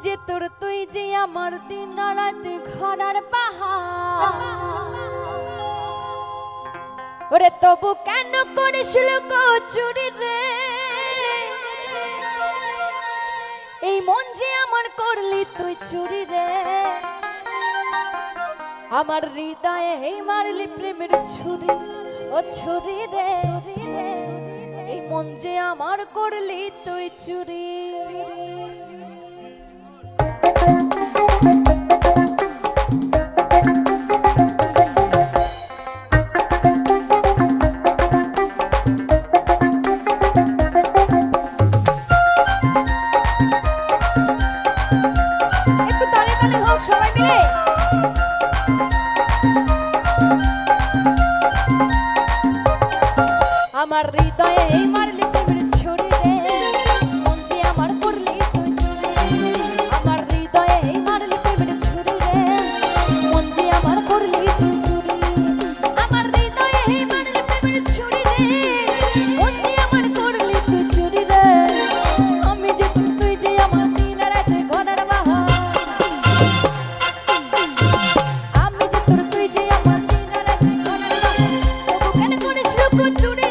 যে তোর তুই যে আমার দিন রাত ঘরার পাহাড় ওরে তবু কেন করেছিল চুরি রে এই মন যে আমার করলি তুই চুরি রে আমার হৃদয়ে এই মারলি প্রেমের ছুরি ও ছুরি রে এই মন যে আমার করলি তুই চুরি একটু তালে তালে হোক সবাই মিলে আমার হৃদয়ে এই মারলি প্রেমের ছুরি রে মন যে আমার করলি তুই চুরি আমার হৃদয়ে এই মারলি প্রেমের ছুরি রে মন যে আমার করলি তুই চুরি আমার হৃদয়ে এই মারলি প্রেমের ছুরি রে মন যে আমার করলি তুই চুরি রে আমি যে তুই যে আমার দিন রাত ঘনার বাহার আমি যে তুই যে আমার দিন রাত ঘনার বাহার তবু কেন করিস লোক চুরি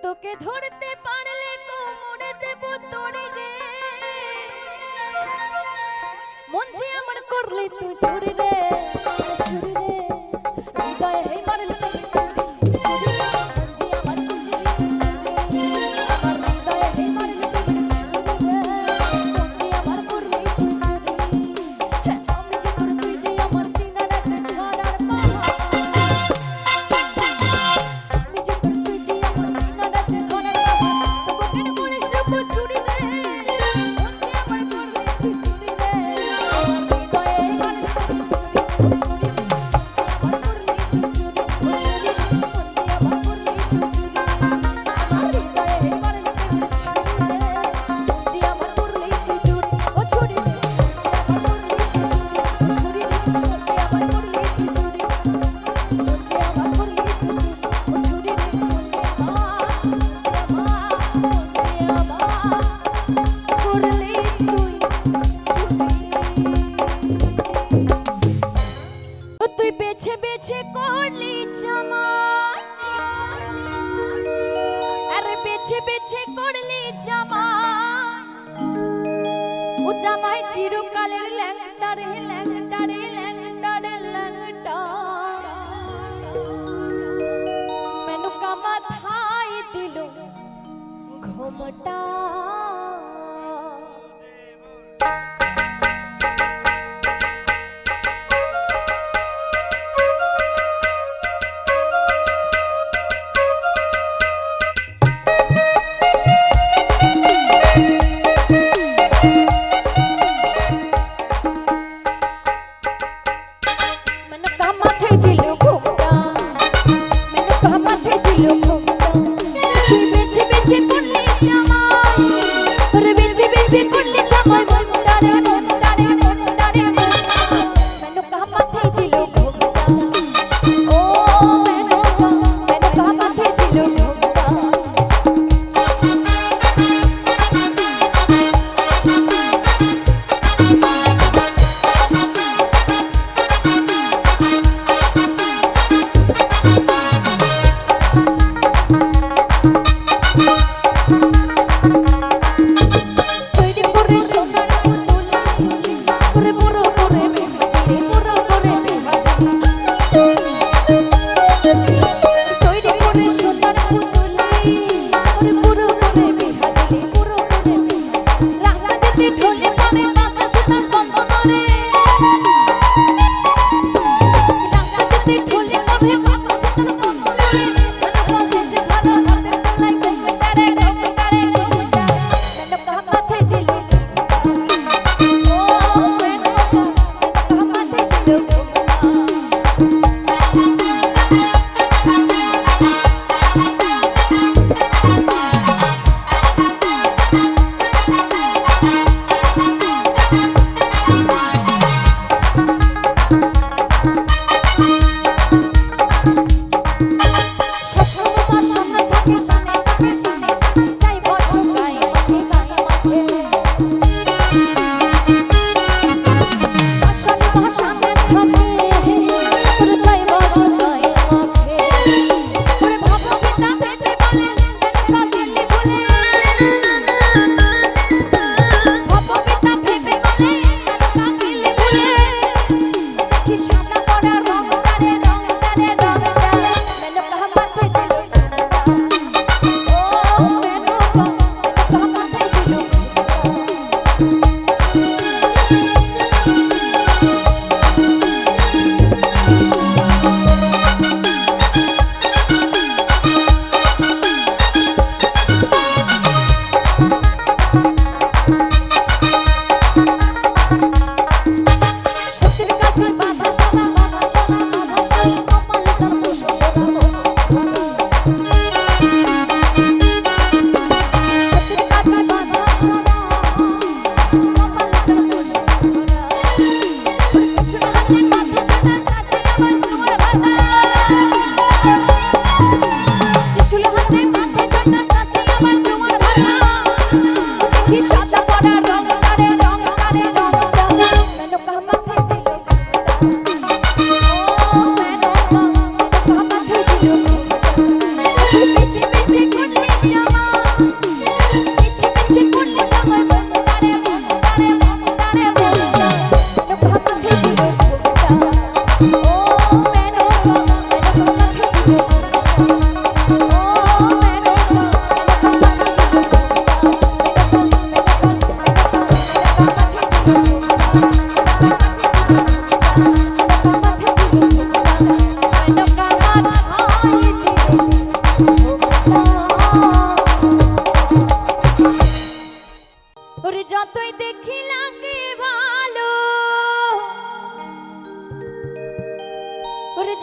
তোকে ধরতে পারলে কোমরে দেব তোরে রে মন যে আমার করলি তুই চুরি রে চুরি রে হৃদয়ে এই মারলি তুই চুরি মন যে আমার করলি তুই চুরি আমার হৃদয়ে এই মারলি তুই চুরি রে মন যে আমার করলি তুই চুরি আমি যে তুই যে আমার দিন রাত ঘরার পাহাড় আমি যে তুই যে আমার চুরি রে মন যে আমার করলি তুই চুরি রে আমার হৃদয়ে বেছে করলি জামাই, আরে বেছে বেছে করলি জামাই, ও জামাই চিরকালের ল্যাংটা রে ল্যাংটা রে ল্যাংটা রে ল্যাংটা, মেনকা মাথায় দিল ঘোমটা।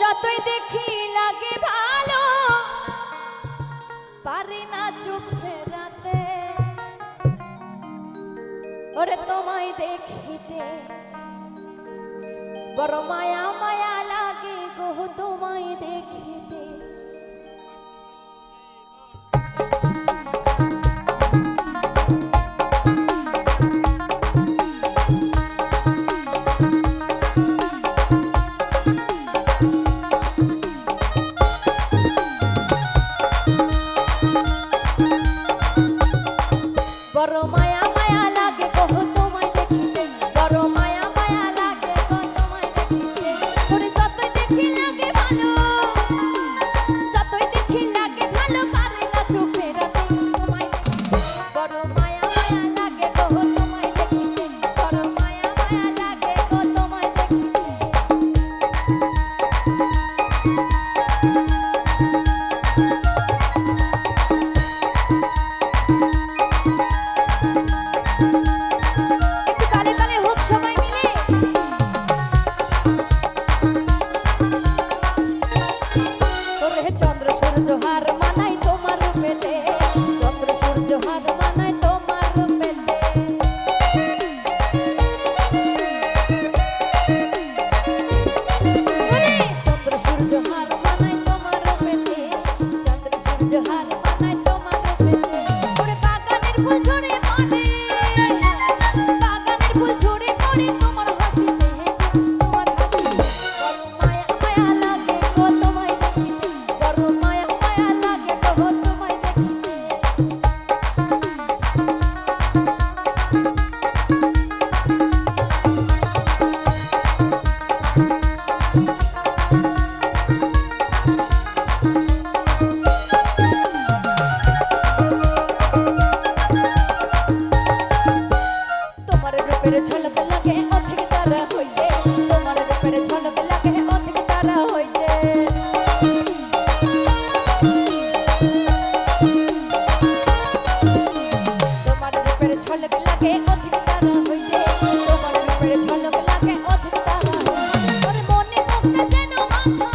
যতই দেখি লাগে ভালো পারি না চোখ ফেরাতে ওরে তোমায় দেখিতে বড় মায়া মায়া লাগে গো তোমায় দেখিতে পড়ি তোমার হাসিতে, তোমার হাসিতে। বড় মায়া মায়া লাগে গো তোমায় দেখিতে, বড় মায়া মায়া লাগে গো তোমায় দেখিতে। তোমার রূপের ঝলক লাগে অধিক তারা হইতে, তোমার রূপের ঝলক লাগে অধিক তারা হইতে। তোমার রূপের ঝলক লাগে অধিক তারা হইতে, তোমার রূপের ঝলক লাগে অধিক তারা হইতে। ওরে মনে মুক্তা যেন মাখা,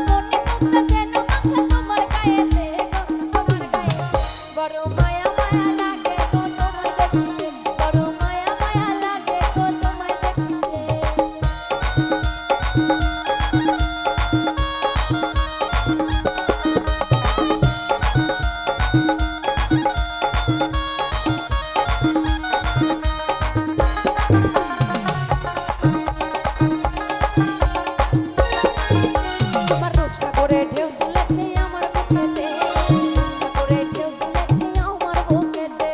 মনে মুক্তা যেন মাখা তোমার গায়েতে গো, তোমার গায়ে। বড় মায়া মায়া লাগে গো তোমায় দেখিতে, বড় মায়া মায়া লাগে গো তোমায় দেখিতে। তোমার রূপসাগরে ঢেউ তুলেছে আমার বুকেতে, রূপসাগরে ঢেউ তুলেছে আমার বুকেতে।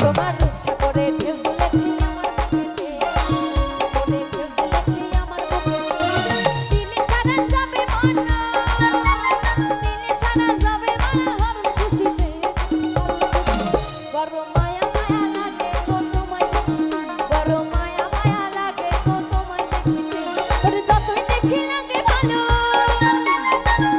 তোমার রূপসাগরে ঢেউ তুলেছে আমার বুকেতে, রূপসাগরে ঢেউ তুলেছে আমার বুকেতে। দিলে সারা যাবে মানা, দিলে সারা যাবে মানা হর খুশিতে। বড় মায়া মায়া লাগে গো তোমায় দেখিতে, বড় মায়া মায়া লাগে গো তোমায় দেখিতে। ওরে যতই দেখি লাগে ভালো,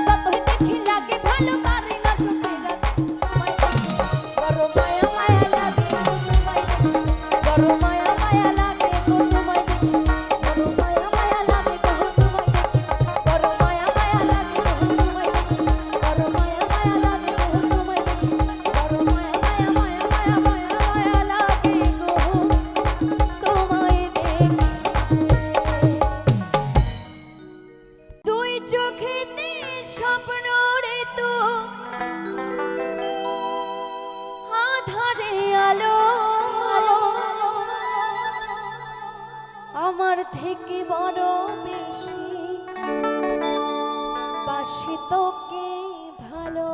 যতই দেখি লাগে ভালো, পারি না চোখে রাখতে তোমায় দেখিতে। বড় মায়া মায়া লাগে গো তোমায় দেখিতে, বড় মায়া মায়া লাগে গো তোমায় দেখিতে, বড় মায়া মায়া লাগে গো তোমায় দেখিতে, বড় মায়া মায়া লাগে গো তোমায় দেখিতে, বড় মায়া মায়া লাগে গো তোমায় দেখিতে, বড় মায়া মায়া মায়া মায়া মায়া মায়া লাগে গো তোমায় দেখিতে। দুই চোখেতে স্বপ্ন রে তো আধারে আলো, আমার থেকে বড় বেশি বাসি তোকে ভালো।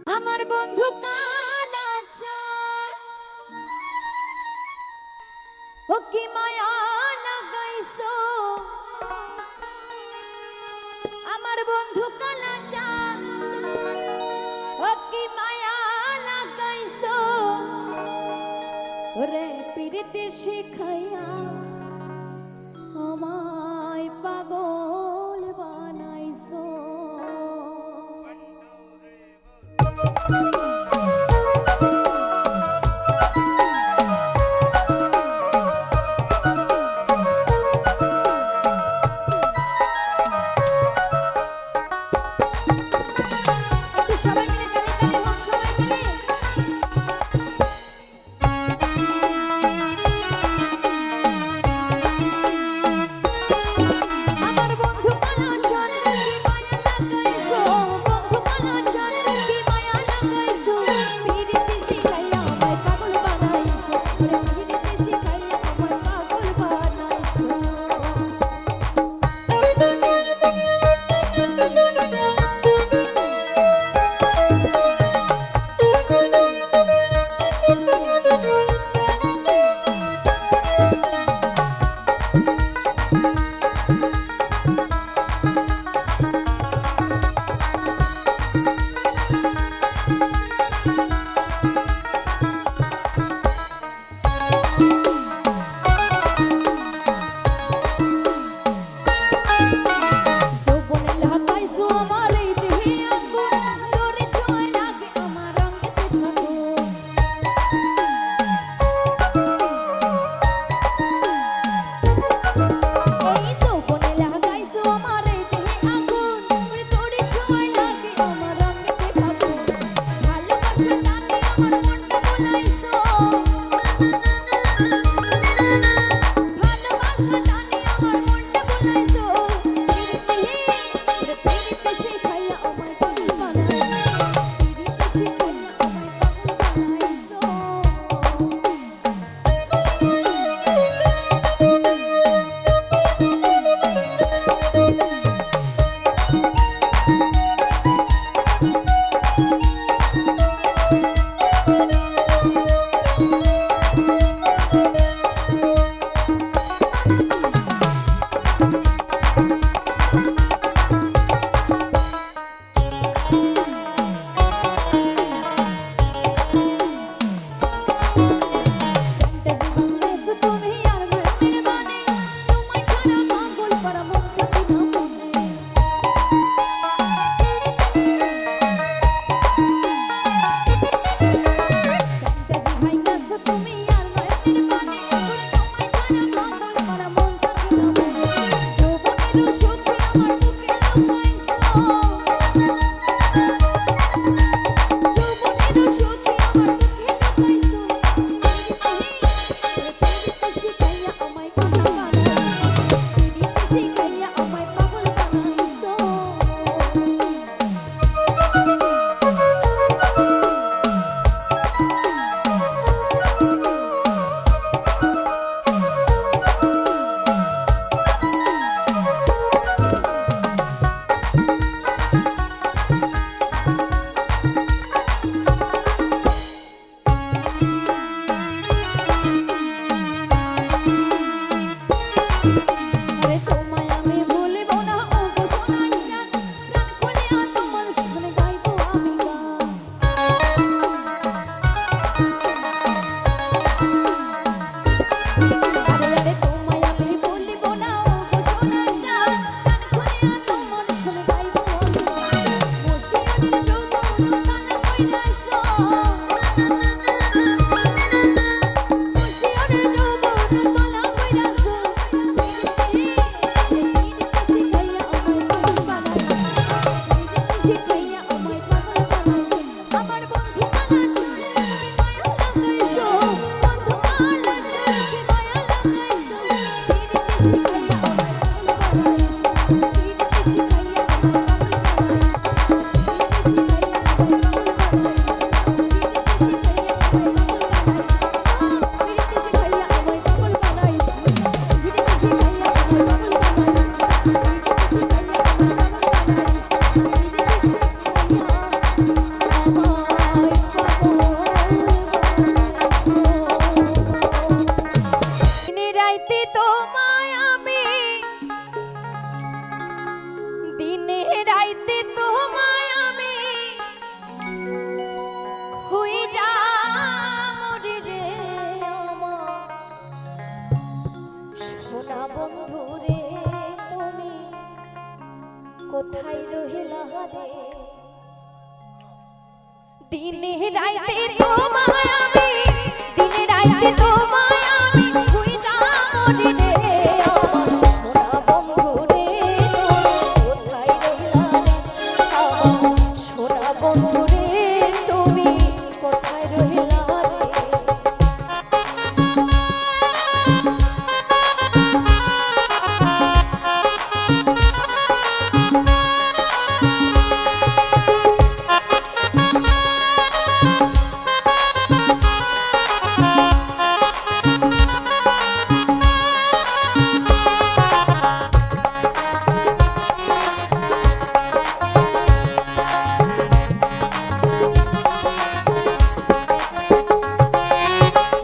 আমার বন্ধু কালাচার ও কি মায়া লাগাইছো আমার বন্ধু কালাচার ও কি মায়া লাগাইছো রে পিরিতি শিখাইয়া আমায় পাগল বানাইছো সবাই মিলে তালে তালে হোক সবাই মিলে দিনে রাইতে তোমায় আমি হয়ে যা মরি রে আমার সোনা বন্ধু রে তুমি কোথায় রহিলা রে দিনে রাইতে তোমায় আমি দিনে রাইতে তোমায় আমি হয়ে যা মরি রে আমার সোনা বন্ধু রে কোথায় রহিলা রে আমার সোনা বন্ধু রে তুমি কোথায় রহিলা রে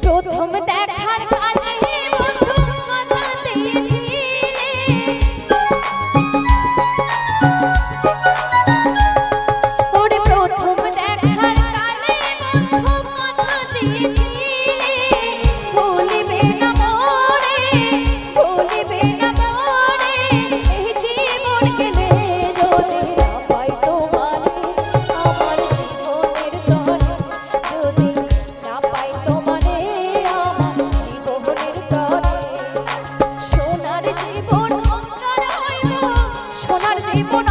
প্রথম দেখার কালে বন্ধু কথা দিয়েছিলে ওরে প্রথম দেখার কালে বন্ধু কথা দিয়েছিলে ভুলিবে না মোরে ভুলিবে না মোরে এই জীবন গেলে যদি না পাই তোমারে আমার জীবনের তরে যদি না পাই তোমারে আমার জীবনের তরে সোনার জীবন অঙ্গার হইব সোনার জীবন